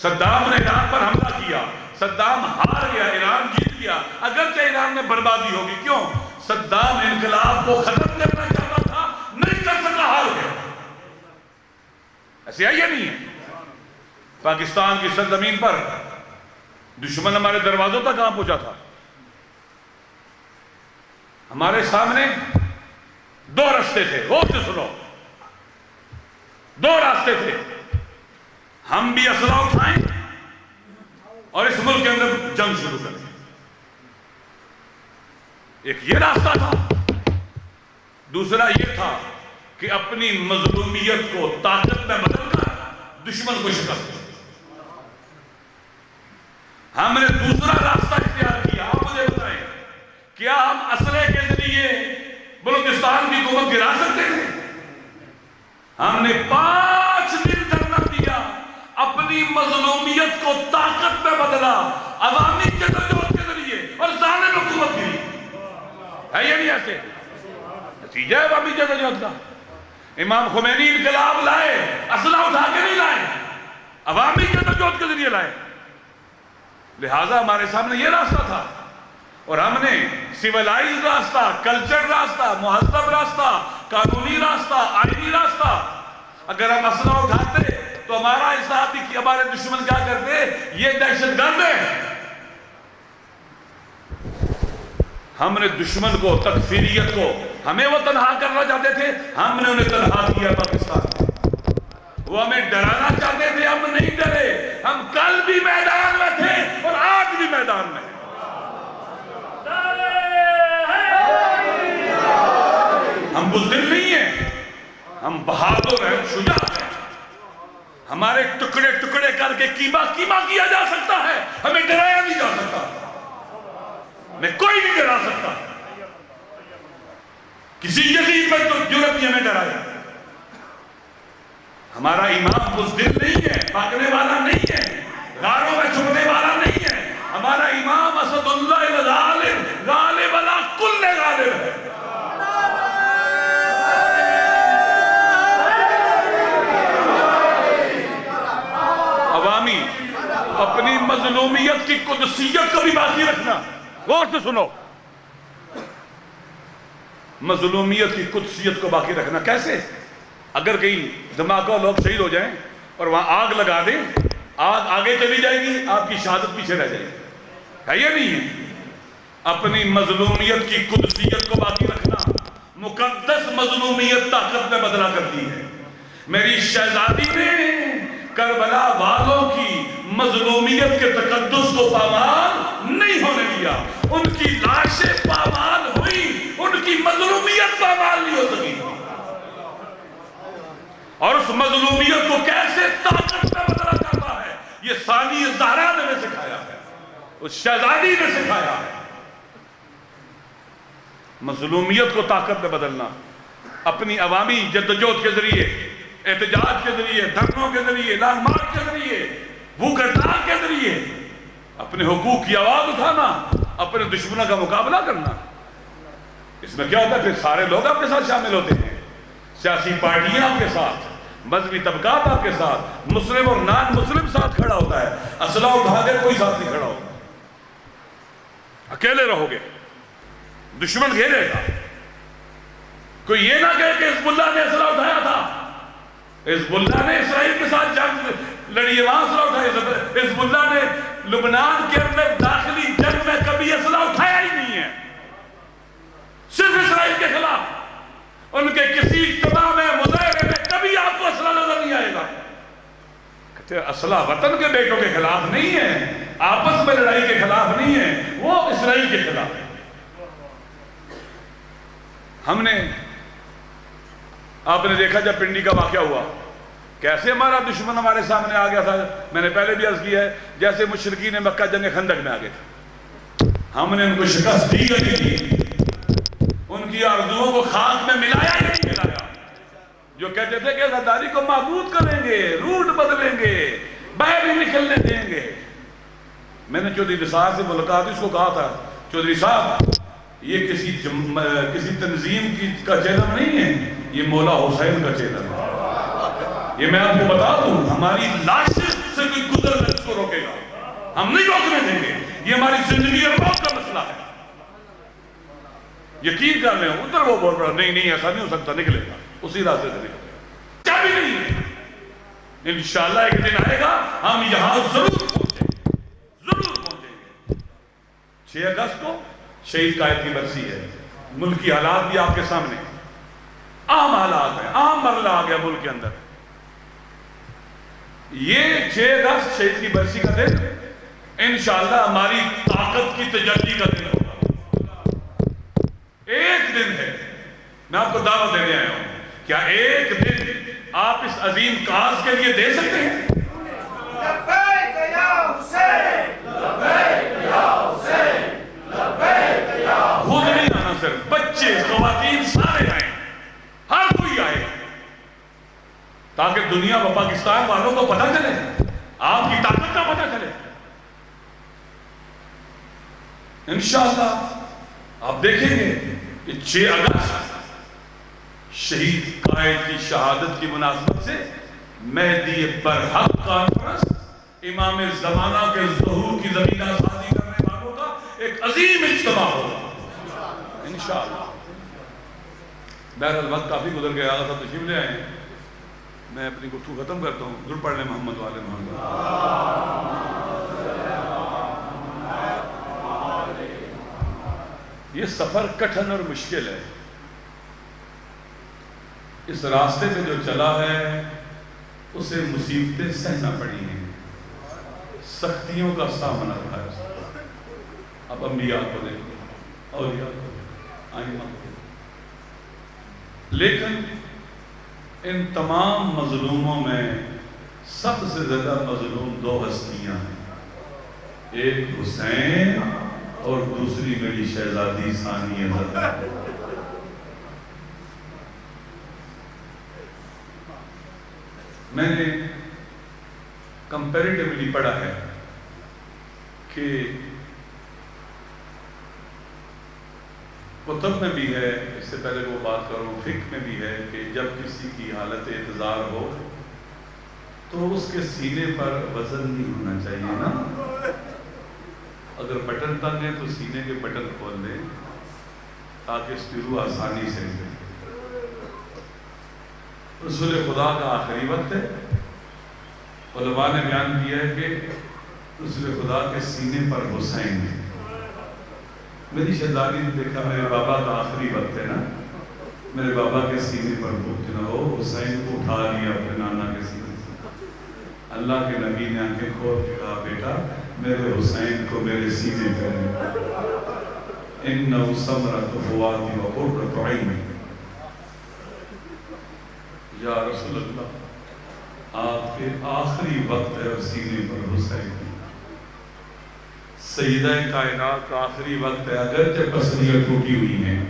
صدام نے ایران پر حملہ کیا، صدام ہار گیا، ایران جیت گیا. اگرچہ ایران میں بربادی ہوگی، کیوں؟ صدام انقلاب کو ختم کرنا چاہتا تھا، نہیں کر سکا، ہار گیا. ایسے ہے یہ نہیں ہے؟ پاکستان کی سرزمین پر دشمن ہمارے دروازوں تک کہاں پہنچا تھا. ہمارے سامنے 2 راستے تھے. غور سے سنو، 2 راستے تھے. ہم بھی اسلحہ اٹھائیں اور اس ملک کے اندر جنگ شروع کریں. ایک یہ راستہ تھا، دوسرا یہ تھا کہ اپنی مظلومیت کو طاقت میں بدل کر دشمن کو شکست دیں. ہم نے دوسرا راستہ اختیار کیا. آپ مجھے بتائیں، کیا ہم اسلحے کے ذریعے بلوچستان کی حکومت گرا سکتے تھے؟ ہم نے 5 دن دھرنا دیا، اپنی مظلومیت کو طاقت میں بدلا، عوامی جدوجہد کے ذریعے، اور ظالم حکومت گری. ہے یہ نہیں ایسے؟ نتیجہ ہے عوامی جدوجہد کا. امام خمینی انقلاب لائے، اسلحہ اٹھا کے نہیں لائے، عوامی جدوجہد کے ذریعے لائے. لہٰذا ہمارے سامنے یہ راستہ تھا، اور ہم نے سیولائز راستہ، کلچر راستہ، مہذب راستہ، قانونی راستہ، آئینی راستہ. اگر ہم اسلحہ اٹھاتے تو ہمارا حساب بھی ہمارے دشمن کیا کرتے؟ یہ دہشت گرد ہے. ہم نے دشمن کو، تکفیریت کو، ہمیں وہ تنہا کرنا چاہتے تھے، ہم نے انہیں تنہا کیا. پاکستان وہ ہمیں ڈرانا چاہتے تھے، ہم نہیں ڈرے. ہم کل بھی میدان میں تھے اور آج بھی میدان میں. ہم بزدل نہیں ہیں، ہم بہادر ہیں، شجاع ہیں. ہمارے ٹکڑے ٹکڑے کر کے کیما کیا جا سکتا ہے، ہمیں ڈرایا نہیں جا سکتا، ہمیں کوئی نہیں ڈرا سکتا. کسی یزید میں تو جرأت نہیں ہمیں ڈرایا. ہمارا امام بزدل نہیں ہے، بھاگنے والا نہیں ہے، غاروں میں چھپنے والا نہیں ہے. ہمارا امام اسد اللہ الغالب، غالب علی کل غالب ہے. عوامی اپنی مظلومیت کی قدسیت کو بھی باقی رکھنا. غور سے سنو، مظلومیت کی قدسیت کو باقی رکھنا کیسے؟ اگر کہیں دھماکہ لوگ شہید ہو جائیں اور وہاں آگ لگا دیں، آگ آگے چلی جائے گی، آپ کی شہادت پیچھے رہ جائے گی. ہے یہ نہیں ہے؟ اپنی مظلومیت کی قدسیت کو باقی رکھنا. مقدس مظلومیت طاقت میں بدلا کرتی ہے. میری شہزادی نے کربلا والوں کی مظلومیت کے تقدس کو پامال نہیں ہونے دیا. ان کی لاشیں پامال ہوئی، ان کی مظلومیت پامال نہیں ہو سکی. مظلومیت کو کیسے طاقت میں بدلا جاتا ہے یہ ثانی زہرا نے ہمیں سکھایا ہے، اس شہزادی نے سکھایا ہے۔ مظلومیت کو طاقت میں بدلنا اپنی عوامی جدوجہد کے ذریعے، احتجاج کے ذریعے، دھرنوں کے ذریعے، لانگ مارچ کے ذریعے، بھوک ہڑتال کے ذریعے اپنے حقوق کی آواز اٹھانا، اپنے دشمنوں کا مقابلہ کرنا۔ اس میں کیا ہوتا ہے؟ پھر سارے لوگ آپ کے ساتھ شامل ہوتے ہیں، سیاسی پارٹیاں آپ کے ساتھ، مذہبی طبقات آپ کے ساتھ، مسلم اور نان مسلم ساتھ کھڑا ہوتا ہے۔ اسلحہ اٹھا کے کوئی ساتھ نہیں کھڑا ہوگا، اکیلے رہو گے، دشمن گھیرے گا۔ کوئی یہ نہ کہے کہ حزب اللہ نے اسلحہ اٹھایا تھا، حزب اللہ نے اسرائیل کے ساتھ جنگ لڑی ہے، وہاں اسلحہ اٹھایا۔ حزب اللہ نے لبنان کے اندر داخلی جنگ میں کبھی اسلحہ اٹھایا ہی نہیں ہے، صرف اسرائیل کے خلاف۔ ان کے کسی اجتماع میں، مظاہرے میں کبھی آپ کو اسلحہ نظر نہیں آئے گا۔ کہتے ہیں اسلحہ وطن کے بیٹوں کے خلاف نہیں ہے، آپس میں لڑائی کے خلاف نہیں ہے، وہ اسرائیل کے خلاف ہے۔ ہم نے، آپ نے دیکھا جب پنڈی کا واقعہ ہوا کیسے ہمارا دشمن ہمارے سامنے آ گیا تھا۔ میں نے پہلے بھی عرض کیا ہے، جیسے مشرکین مکہ جنگ خندق میں آ گئے تھے، ہم نے ان کو شکست دی گئی، ان کی آرزوؤں کو خاک میں ملایا ہی نہیں ملایا۔ جو کہتے تھے کہ غداری کو معبود کریں گے، روٹ بدلیں گے، باہر نہیں نکلنے دیں گے۔ میں نے چودھری نثار سے ملاقات اس کو کہا تھا، چودھری صاحب یہ کسی تنظیم کا چینل نہیں ہے، یہ مولا حسین کا چینل ہے۔ یہ میں آپ کو بتا دوں، ہماری لاش سے کوئی گزر نہ اس کو روکے گا، ہم نہیں روکنے دیں گے، یہ ہماری زندگی اور موت کا مسئلہ ہے۔ یقین کر لیں، ادھر وہ بول رہا نہیں ایسا نہیں ہو سکتا، نکلے گا اسی راستے سے، نکلے گا، کیا بھی نہیں ہے۔ انشاءاللہ ایک دن آئے گا ہم یہاں ضرور پہنچیں گے، ضرور پہنچیں گے۔ 6 اگست کو شہید قائد کی برسی ہے، ملکی حالات بھی آپ کے سامنے، عام حالات ہیں، عام مرحلہ آ گیا ملک کے اندر۔ یہ 6 اگست شہید کی برسی کا دن انشاءاللہ ہماری طاقت کی تجلی کا دن ہوگا۔ ایک دن ہے، میں آپ کو دعوت دینے آیا ہوں، کیا ایک دن آپ اس عظیم کاز کے لیے دے سکتے ہیں؟ لبیک یا حسین، لبیک یا حسین، لبیک یا حسین۔ خود نہیں آنا، صرف بچے، خواتین سارے آئیں، ہر کوئی آئے، تاکہ دنیا و پاکستان والوں کو پتہ چلے، آپ کی طاقت کا پتہ چلے۔ انشاءاللہ آپ دیکھیں گے کہ 6 اگست شہید قائد کی شہادت کی مناسبت سے مہدی برحق کانفرنس، امام زمانہ کے ظہور کی زمینہ سازی کرنے والوں کا ایک عظیم اجتماع ہوگا انشاءاللہ۔ بہرحال وقت کافی گزر گیا، آغا صاحب تشریف لے آئے، میں اپنی گفتگو ختم کرتا ہوں۔ درود پڑھ لیں محمد والے محمد۔ یہ سفر کٹھن اور مشکل ہے، اس راستے میں جو چلا ہے اسے مصیبتیں سہنا پڑی ہیں، سختیوں کا سامنا رہا ہے۔ اب انبیاء کو دیکھو، اولیاء کو دیکھو، آئمہ کو دیکھو، لیکن ان تمام مظلوموں میں سب سے زیادہ مظلوم 2 ہستیاں ہیں، ایک حسین اور دوسری میری شہزادی ثانیہ زہرا۔ میں نے کمپیریٹیولی پڑھا ہے کہ کتب میں بھی ہے، اس سے پہلے وہ بات کروں، فقہ میں بھی ہے کہ جب کسی کی حالت اعتذار ہو تو اس کے سینے پر وزن نہیں ہونا چاہیے نا۔ اگر بٹن تنگ ہے تو سینے کے بٹن کھول دیں تاکہ اس کی روح آسانی سے ملے۔ رسول خدا کا آخری وقت ہے، علماء نے بیان کیا ہے کہ رسول خدا کے سینے پر حسین ہے۔ میری شہزادی نے دیکھا میرے بابا کا آخری وقت ہے نا، میرے بابا کے سینے پر بھوک نہ ہو، حسین کو اٹھا لیا اپنے نانا کے سینے سے۔ اللہ کے نبی نے آنکھیں کھول کے کہا، بیٹا میرے حسین کو میرے سینے پر اِنَّهُ ثَمْرَةُ فُؤَادِي وَقُرَّةُ عَيْنِي۔ یا رسول اللہ آپ کے آخری وقت ہے اور سینے پر حسین سیدہ کائنات کا آخری وقت ہے. اگرچہ پسلیاں ٹوٹی ہوئی ہیں،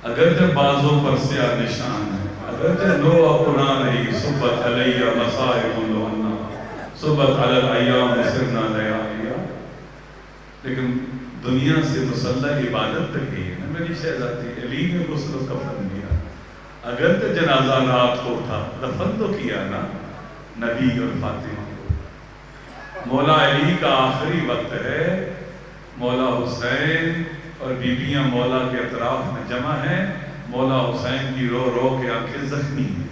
اگرچہ بازوں پر سیاہ نشان ہے، اگرچہ نو اپنا رہی صبت علیہ مصائب لونا صبت علی الایام سرنا لیالیا، لیکن دنیا سے مسلح عبادت تک گئی ہے نا. میری شہزادی علی نے غسل و کفن دیا، اگر تو جنازہ رات کو تھا دفن تو کیا نا نبی اور فاطمہ کو. مولا علی کا آخری وقت ہے. مولا حسین اور بیبیاں مولا کے اطراف میں جمع ہیں. مولا حسین کی رو رو کے آنکھیں زخمی ہیں.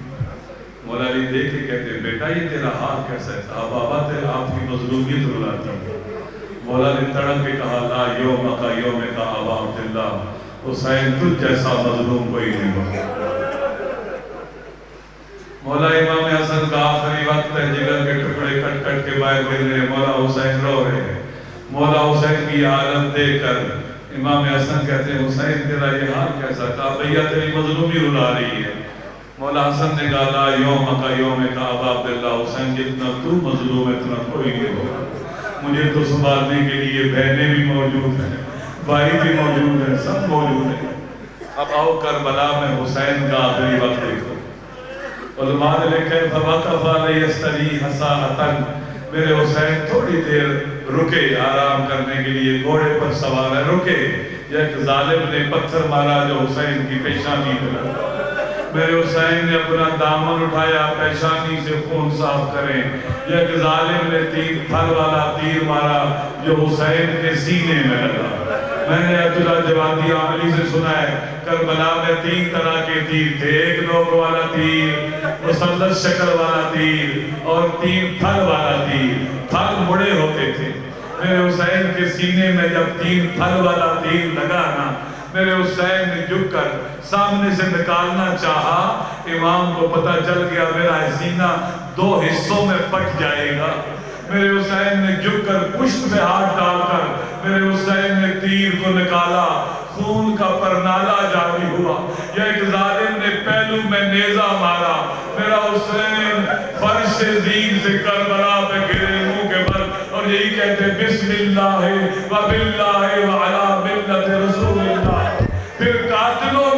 مولا علی دیکھ کے کہتے ہیں بیٹا یہ تیرا حال کیسا ہے؟ کہا بابا تیرے آپ کی مظلومیت رلاتا ہوں. مولا نے تڑپ کے کہا لا یوم کا یوم کا ابا عبداللہ، حسین تجھ جیسا مظلوم کوئی نہیں ہوگا. مولا امام حسن کا آخری وقت ہے، جگر کے ٹکڑے کٹ کٹ کے باہر گر رہے ہیں. مولا حسین رو رہے ہیں. مولا حسین کی حالت دیکھ کر امام حسن کہتے ہیں حسین تیرا یہ حال کیسا؟ کہا بھیا تیری مظلومی رلا رہی ہے. مولا حسن نے کہا لا یوم کا یوم کا ابا عبداللہ، حسین جتنا تو مظلوم ہے اتنا کوئی نہیں ہوگا. مجھے تو سنبھالنے کے لیے بہنیں بھی موجود ہیں، بھائی بھی موجود ہیں، سب موجود ہیں. اب آؤ کربلا میں حسین کا آخری وقت دیکھو. علماء نے لکھا ہے فَوَقَفَ لِيَسْتَرِيحَ سَاعَةً، میرے حسین تھوڑی دیر رکے آرام کرنے کے لیے، گھوڑے پر سوار ہے رکے. یا ایک ظالم نے پتھر مارا جو حسین کی پیشانی پہ لگا. میرے حسین نے اپنا دامن اٹھایا پیشانی سے خون صاف کریں. یا ایک ظالم نے پھل والا تیر مارا جو حسین کے سینے میں لگا. میں نے عبداللہ جوادی عاملی سے سنا ہے کربلا میں 3 طرح کے تیر تھے. ایک نوک والا تیر، مثلث شکل والا تیر، اور 3 پھل والا تیر. پھل مڑے ہوتے تھے. میرے حسین کے سینے میں جب 3 پھل والا تیر لگا نا، میرے حسین نے جھک کر سامنے سے نکالنا چاہا. امام کو پتہ چل گیا میرا سینہ 2 حصوں میں پٹ جائے گا. میرے حسین نے جھک کر پشت میں ہاتھ ڈال کر میرے حسین نے تیر کو نکالا. خون کا پرنالہ جاری ہوا. یا ایک ظالم نے پہلو میں نیزہ مارا. میرا حسین فرش زین سے کربلا پہ گرے منہ کے بل اور یہی کہتے بسم اللہ و باللہ و علی ملت رسول اللہ. پھر قاتلوں